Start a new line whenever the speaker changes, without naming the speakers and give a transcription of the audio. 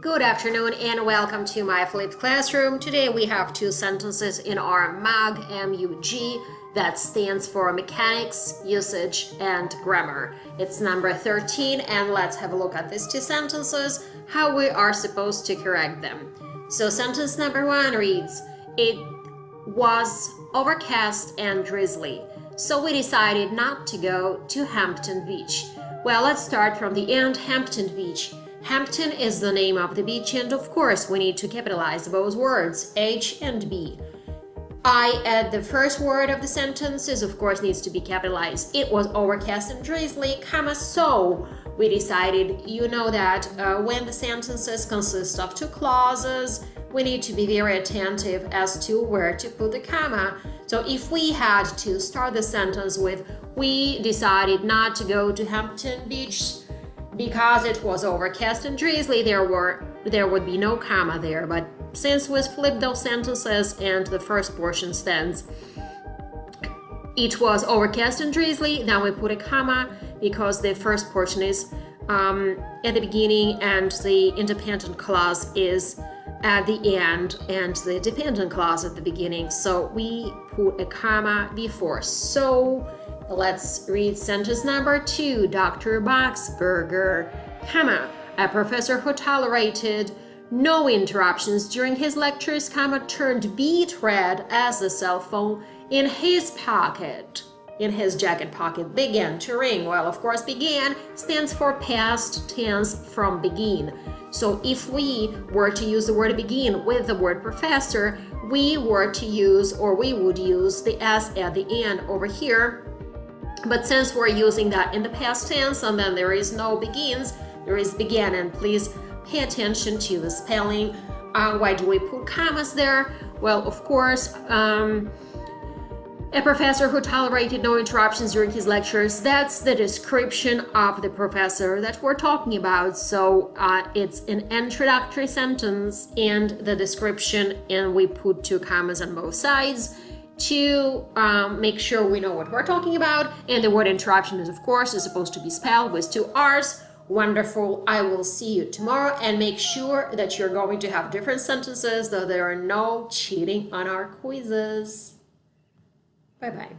Good afternoon and welcome to my flipped classroom. Today we have two sentences in our MUG, M-U-G, that stands for mechanics, usage, and grammar. It's number 13 and let's have a look at these two sentences, how we are supposed to correct them. So sentence number 1 reads, it was overcast and drizzly, so we decided not to go to Hampton Beach. Well, let's start from the end. Hampton Beach. Hampton is the name of the beach, and of course we need to capitalize both words, H and B. I at the first word of the sentence is of course needs to be capitalized. It was overcast and drizzly, comma, so we decided, you know that when the sentences consist of two clauses, we need to be very attentive as to where to put the comma. So if we had to start the sentence with, we decided not to go to Hampton Beach because it was overcast and drizzly, there would be no comma there. But since we flipped those sentences and the first portion stands, it was overcast and drizzly, then we put a comma because the first portion is at the beginning and the independent clause is at the end and the dependent clause at the beginning. So we put a comma before. So let's read sentence number 2. Dr. Boxberger, comma, a professor who tolerated no interruptions during his lectures, comma, turned beet red as the cell phone in his jacket pocket began to ring. Well, of course, began stands for past tense from begin. So if we were to use the word begin with the word professor, we would use the S at the end over here. But since we're using that in the past tense and then there is no begins, there is began. And please pay attention to the spelling. Why do we put commas there? Well, of course, a professor who tolerated no interruptions during his lectures, that's the description of the professor that we're talking about. So it's an introductory sentence and the description, and we put two commas on both sides to make sure we know what we're talking about. And the word interruption is, of course, is supposed to be spelled with two R's. Wonderful. I will see you tomorrow, and make sure that you're going to have different sentences, though there are no cheating on our quizzes. Bye-bye.